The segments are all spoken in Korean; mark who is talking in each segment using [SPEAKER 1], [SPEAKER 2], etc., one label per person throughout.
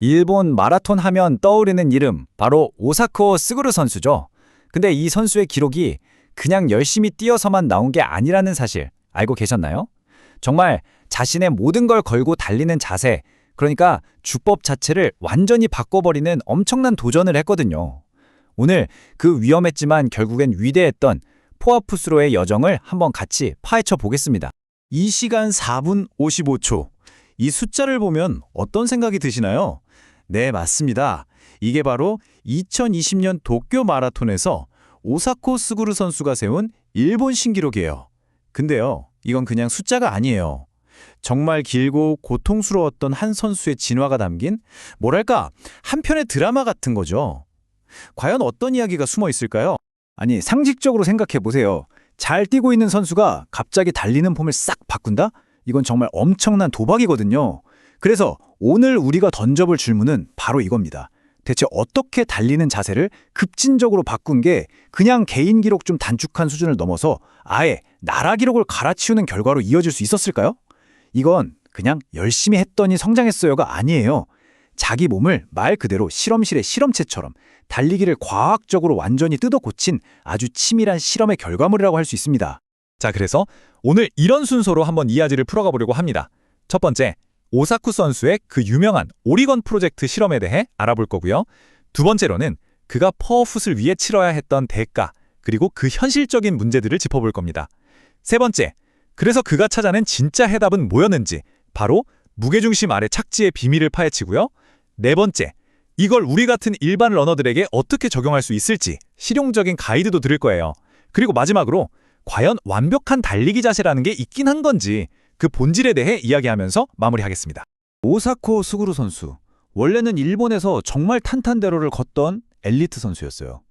[SPEAKER 1] 일본 마라톤 하면 떠오르는 이름, 바로 오사코 스구루 선수죠. 근데 이 선수의 기록이 그냥 열심히 뛰어서만 나온 게 아니라는 사실 알고 계셨나요? 정말 자신의 모든 걸 걸고 달리는 자세, 그러니까 주법 자체를 완전히 바꿔버리는 엄청난 도전을 했거든요. 오늘 그 위험했지만 결국엔 위대했던 포아푸스로의 여정을 한번 같이 파헤쳐 보겠습니다.
[SPEAKER 2] 2시간 4분 55초. 이 숫자를 보면 어떤 생각이 드시나요? 네, 맞습니다. 이게 바로 2020년 도쿄 마라톤에서 오사코 스구루 선수가 세운 일본 신기록이에요. 근데요, 이건 그냥 숫자가 아니에요. 정말 길고 고통스러웠던 한 선수의 진화가 담긴 뭐랄까, 한 편의 드라마 같은 거죠. 과연 어떤 이야기가 숨어 있을까요?
[SPEAKER 1] 아니, 상식적으로 생각해 보세요. 잘 뛰고 있는 선수가 갑자기 달리는 폼을 싹 바꾼다? 이건 정말 엄청난 도박이거든요. 그래서 오늘 우리가 던져볼 질문은 바로 이겁니다. 대체 어떻게 달리는 자세를 급진적으로 바꾼 게 그냥 개인 기록 좀 단축한 수준을 넘어서 아예 나라 기록을 갈아치우는 결과로 이어질 수 있었을까요? 이건 그냥 열심히 했더니 성장했어요가 아니에요. 자기 몸을 말 그대로 실험실의 실험체처럼 달리기를 과학적으로 완전히 뜯어 고친 아주 치밀한 실험의 결과물이라고 할 수 있습니다.
[SPEAKER 3] 자, 그래서 오늘 이런 순서로 한번 이야기를 풀어가 보려고 합니다. 첫 번째, 오사쿠 선수의 그 유명한 오리건 프로젝트 실험에 대해 알아볼 거고요. 두 번째로는 그가 퍼어풋을 위해 치러야 했던 대가, 그리고 그 현실적인 문제들을 짚어볼 겁니다. 세 번째, 그래서 그가 찾아낸 진짜 해답은 뭐였는지, 바로 무게중심 아래 착지의 비밀을 파헤치고요. 네 번째, 이걸 우리 같은 일반 러너들에게 어떻게 적용할 수 있을지 실용적인 가이드도 드릴 거예요. 그리고 마지막으로 과연 완벽한 달리기 자세라는 게 있긴 한 건지 그 본질에 대해 이야기하면서 마무리하겠습니다.
[SPEAKER 1] 오사코 스구루 선수. 원래는 일본에서 정말 탄탄대로를 걷던 엘리트 선수였어요.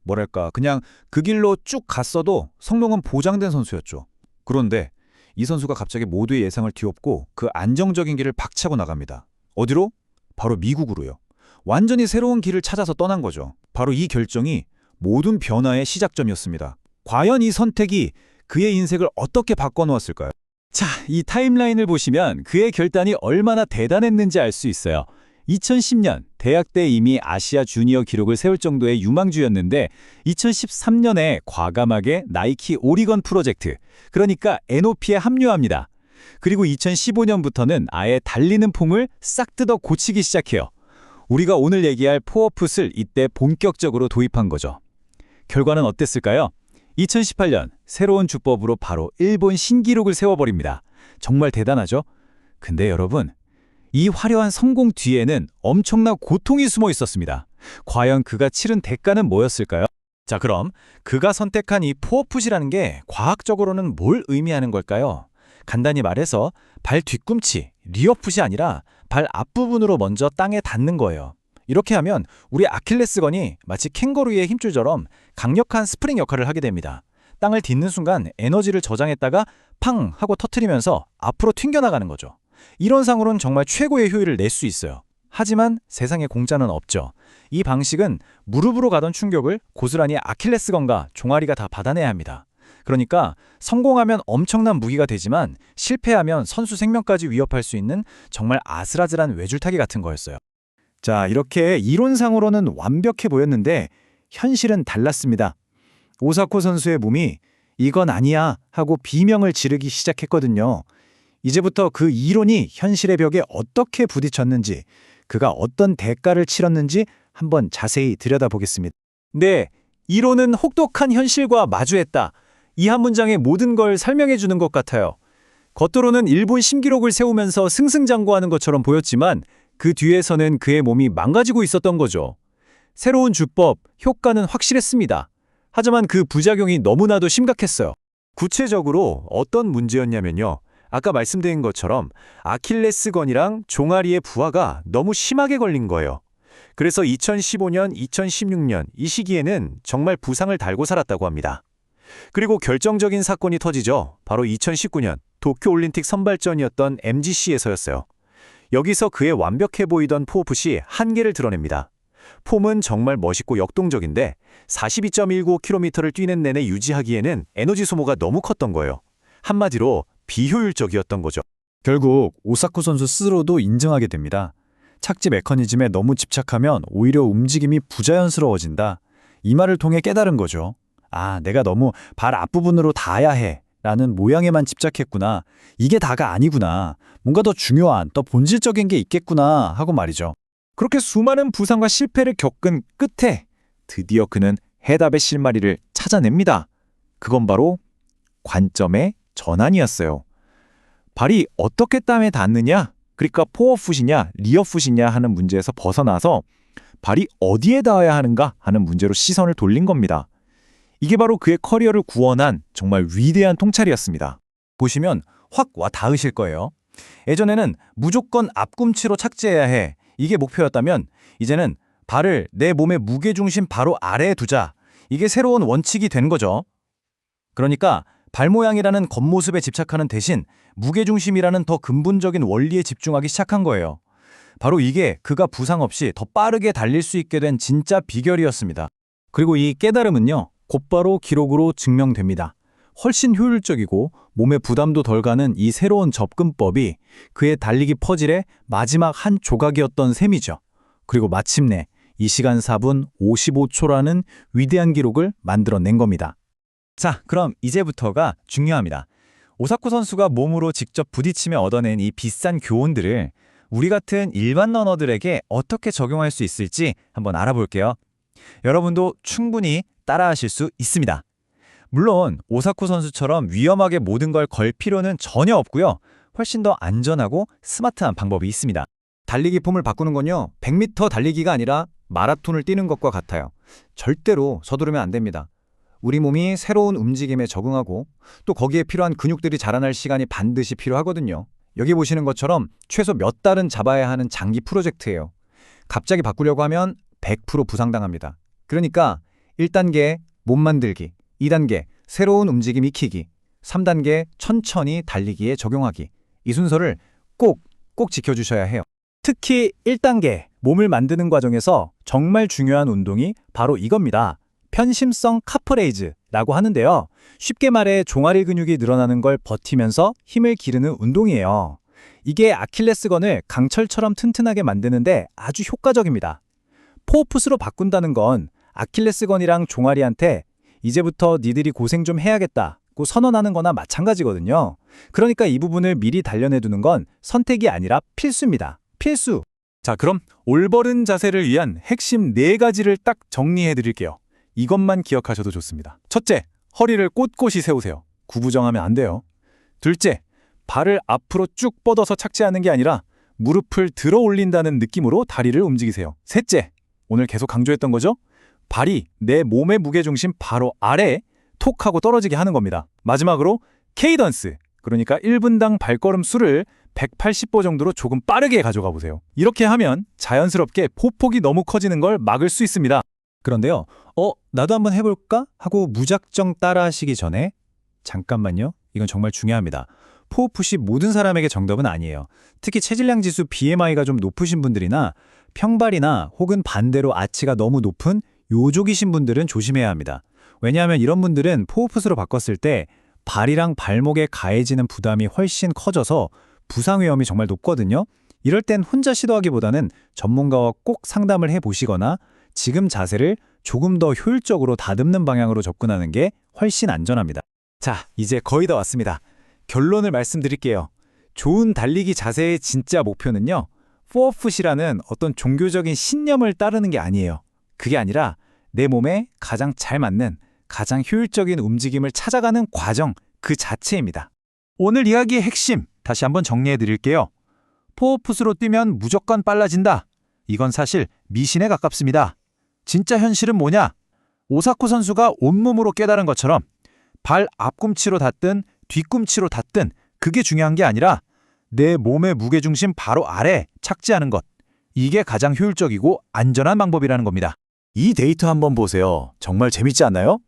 [SPEAKER 1] 뭐랄까, 그냥 그 길로 쭉 갔어도 성공은 보장된 선수였죠. 그런데 이 선수가 갑자기 모두의 예상을 뒤엎고 그 안정적인 길을 박차고 나갑니다. 어디로? 바로 미국으로요. 완전히 새로운 길을 찾아서 떠난 거죠. 바로 이 결정이 모든 변화의 시작점이었습니다. 과연 이 선택이 그의 인생을 어떻게 바꿔놓았을까요? 자, 이 타임라인을 보시면 그의 결단이 얼마나 대단했는지 알 수 있어요. 2010년 대학 때 이미 아시아 주니어 기록을 세울 정도의 유망주였는데 2013년에 과감하게 나이키 오리건 프로젝트, 그러니까 NOP에 합류합니다. 그리고 2015년부터는 아예 달리는 폼을 싹 뜯어 고치기 시작해요. 우리가 오늘 얘기할 포어풋을 이때 본격적으로 도입한 거죠. 결과는 어땠을까요? 2018년 새로운 주법으로 바로 일본 신기록을 세워버립니다. 정말 대단하죠? 근데 여러분, 이 화려한 성공 뒤에는 엄청난 고통이 숨어 있었습니다. 과연 그가 치른 대가는 뭐였을까요? 자, 그럼 그가 선택한 이 포어풋이라는 게 과학적으로는 뭘 의미하는 걸까요? 간단히 말해서 발 뒤꿈치, 리어풋이 아니라 발 앞부분으로 먼저 땅에 닿는 거예요. 이렇게 하면 우리 아킬레스건이 마치 캥거루의 힘줄처럼 강력한 스프링 역할을 하게 됩니다. 땅을 딛는 순간 에너지를 저장했다가 팡 하고 터트리면서 앞으로 튕겨나가는 거죠. 이런 상으로는 정말 최고의 효율을 낼 수 있어요. 하지만 세상에 공짜는 없죠. 이 방식은 무릎으로 가던 충격을 고스란히 아킬레스건과 종아리가 다 받아내야 합니다. 그러니까 성공하면 엄청난 무기가 되지만 실패하면 선수 생명까지 위협할 수 있는 정말 아슬아슬한 외줄타기 같은 거였어요. 자, 이렇게 이론상으로는 완벽해 보였는데 현실은 달랐습니다. 오사코 선수의 몸이 이건 아니야 하고 비명을 지르기 시작했거든요. 이제부터 그 이론이 현실의 벽에 어떻게 부딪혔는지, 그가 어떤 대가를 치렀는지 한번 자세히 들여다보겠습니다. 네, 이론은 혹독한 현실과 마주했다. 이 한 문장의 모든 걸 설명해 주는 것 같아요. 겉으로는 일본 신기록을 세우면서 승승장구하는 것처럼 보였지만 그 뒤에서는 그의 몸이 망가지고 있었던 거죠. 새로운 주법, 효과는 확실했습니다. 하지만 그 부작용이 너무나도 심각했어요. 구체적으로 어떤 문제였냐면요. 아까 말씀드린 것처럼 아킬레스건이랑 종아리의 부하가 너무 심하게 걸린 거예요. 그래서 2015년, 2016년 이 시기에는 정말 부상을 달고 살았다고 합니다. 그리고 결정적인 사건이 터지죠. 바로 2019년 도쿄올림픽 선발전이었던 MGC에서였어요. 여기서 그의 완벽해 보이던 포어풋이 한계를 드러냅니다. 폼은 정말 멋있고 역동적인데 42.19km를 뛰는 내내 유지하기에는 에너지 소모가 너무 컸던 거예요. 한마디로 비효율적이었던 거죠. 결국 오사쿠 선수 스스로도 인정하게 됩니다.
[SPEAKER 2] 착지 메커니즘에 너무 집착하면 오히려 움직임이 부자연스러워진다. 이 말을 통해 깨달은 거죠. 아, 내가 너무 발 앞부분으로 닿아야 해 라는 모양에만 집착했구나. 이게 다가 아니구나. 뭔가 더 중요한, 더 본질적인 게 있겠구나 하고 말이죠.
[SPEAKER 3] 그렇게 수많은 부상과 실패를 겪은 끝에 드디어 그는 해답의 실마리를 찾아냅니다. 그건 바로 관점의 전환이었어요. 발이 어떻게 땀에 닿느냐, 그러니까 포어풋이냐 리어풋이냐 하는 문제에서 벗어나서 발이 어디에 닿아야 하는가 하는 문제로 시선을 돌린 겁니다. 이게 바로 그의 커리어를 구원한 정말 위대한 통찰이었습니다.
[SPEAKER 2] 보시면 확 와 닿으실 거예요. 예전에는 무조건 앞꿈치로 착지해야 해. 이게 목표였다면 이제는 발을 내 몸의 무게중심 바로 아래에 두자. 이게 새로운 원칙이 된 거죠. 그러니까 발 모양이라는 겉모습에 집착하는 대신 무게중심이라는 더 근본적인 원리에 집중하기 시작한 거예요. 바로 이게 그가 부상 없이 더 빠르게 달릴 수 있게 된 진짜 비결이었습니다. 그리고 이 깨달음은요, 곧바로 기록으로 증명됩니다. 훨씬 효율적이고 몸에 부담도 덜 가는 이 새로운 접근법이 그의 달리기 퍼즐의 마지막 한 조각이었던 셈이죠. 그리고 마침내 2시간 4분 55초라는 위대한 기록을 만들어낸 겁니다. 자, 그럼 이제부터가 중요합니다. 오사쿠 선수가 몸으로 직접 부딪히며 얻어낸 이 비싼 교훈들을 우리 같은 일반 러너들에게 어떻게 적용할 수 있을지 한번 알아볼게요. 여러분도 충분히 따라하실 수 있습니다. 물론 오사쿠 선수처럼 위험하게 모든 걸 걸 필요는 전혀 없고요. 훨씬 더 안전하고 스마트한 방법이 있습니다. 달리기 폼을 바꾸는 건요, 100m 달리기가 아니라 마라톤을 뛰는 것과 같아요. 절대로 서두르면 안 됩니다. 우리 몸이 새로운 움직임에 적응하고 또 거기에 필요한 근육들이 자라날 시간이 반드시 필요하거든요. 여기 보시는 것처럼 최소 몇 달은 잡아야 하는 장기 프로젝트예요. 갑자기 바꾸려고 하면 100% 부상당합니다. 그러니까 1단계 몸 만들기, 2단계 새로운 움직임 익히기, 3단계 천천히 달리기에 적용하기. 이 순서를 꼭 지켜주셔야 해요. 특히 1단계 몸을 만드는 과정에서 정말 중요한 운동이 바로 이겁니다. 편심성 카프레이즈라고 하는데요. 쉽게 말해 종아리 근육이 늘어나는 걸 버티면서 힘을 기르는 운동이에요. 이게 아킬레스건을 강철처럼 튼튼하게 만드는데 아주 효과적입니다. 포어풋으로 바꾼다는 건 아킬레스건이랑 종아리한테 이제부터 니들이 고생 좀 해야겠다고 선언하는 거나 마찬가지거든요. 그러니까 이 부분을 미리 단련해두는 건 선택이 아니라 필수입니다. 필수! 자, 그럼 올바른 자세를 위한 핵심 4가지를 딱 정리해드릴게요. 이것만 기억하셔도 좋습니다. 첫째, 허리를 꼿꼿이 세우세요. 구부정하면 안 돼요. 둘째, 발을 앞으로 쭉 뻗어서 착지하는 게 아니라 무릎을 들어 올린다는 느낌으로 다리를 움직이세요. 셋째, 오늘 계속 강조했던 거죠? 발이 내 몸의 무게중심 바로 아래에 톡 하고 떨어지게 하는 겁니다. 마지막으로 케이던스, 그러니까 1분당 발걸음 수를 180보 정도로 조금 빠르게 가져가 보세요. 이렇게 하면 자연스럽게 포폭이 너무 커지는 걸 막을 수 있습니다. 그런데요, 나도 한번 해볼까? 하고 무작정 따라하시기 전에 잠깐만요. 이건 정말 중요합니다. 포어풋이 모든 사람에게 정답은 아니에요. 특히 체질량 지수 BMI가 좀 높으신 분들이나 평발이나 혹은 반대로 아치가 너무 높은 요족이신 분들은 조심해야 합니다. 왜냐하면 이런 분들은 포어풋으로 바꿨을 때 발이랑 발목에 가해지는 부담이 훨씬 커져서 부상 위험이 정말 높거든요. 이럴 땐 혼자 시도하기보다는 전문가와 꼭 상담을 해보시거나 지금 자세를 조금 더 효율적으로 다듬는 방향으로 접근하는 게 훨씬 안전합니다. 자, 이제 거의 다 왔습니다. 결론을 말씀드릴게요. 좋은 달리기 자세의 진짜 목표는요, 포어풋이라는 어떤 종교적인 신념을 따르는 게 아니에요. 그게 아니라 내 몸에 가장 잘 맞는, 가장 효율적인 움직임을 찾아가는 과정 그 자체입니다. 오늘 이야기의 핵심 다시 한번 정리해 드릴게요. 포어풋으로 뛰면 무조건 빨라진다. 이건 사실 미신에 가깝습니다. 진짜 현실은 뭐냐? 오사쿠 선수가 온몸으로 깨달은 것처럼 발 앞꿈치로 닿든 뒤꿈치로 닿든 그게 중요한 게 아니라 내 몸의 무게중심 바로 아래 착지하는 것. 이게 가장 효율적이고 안전한 방법이라는 겁니다. 이 데이터 한번 보세요. 정말 재밌지 않나요?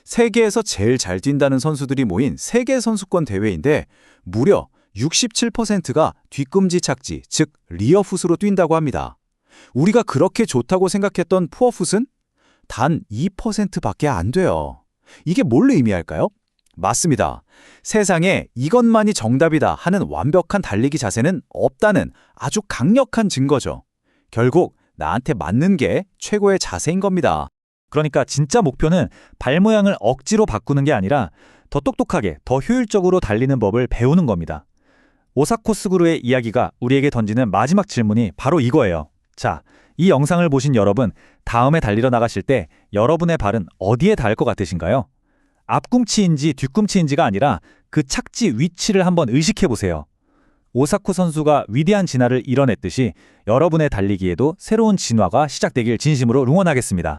[SPEAKER 2] 세계에서 제일 잘 뛴다는 선수들이 모인 세계선수권 대회인데 무려 67%가 뒤꿈치 착지, 즉 리어풋으로 뛴다고 합니다. 우리가 그렇게 좋다고 생각했던 푸어풋은 단 2%밖에 안 돼요. 이게 뭘 의미할까요? 맞습니다. 세상에 이것만이 정답이다 하는 완벽한 달리기 자세는 없다는 아주 강력한 증거죠. 결국 나한테 맞는 게 최고의 자세인 겁니다.
[SPEAKER 3] 그러니까 진짜 목표는 발 모양을 억지로 바꾸는 게 아니라 더 똑똑하게, 더 효율적으로 달리는 법을 배우는 겁니다. 오사쿠 스구루의 이야기가 우리에게 던지는 마지막 질문이 바로 이거예요. 자, 이 영상을 보신 여러분, 다음에 달리러 나가실 때 여러분의 발은 어디에 닿을 것 같으신가요? 앞꿈치인지 뒤꿈치인지가 아니라 그 착지 위치를 한번 의식해 보세요. 오사쿠 선수가 위대한 진화를 이뤄냈듯이 여러분의 달리기에도 새로운 진화가 시작되길 진심으로 응원하겠습니다.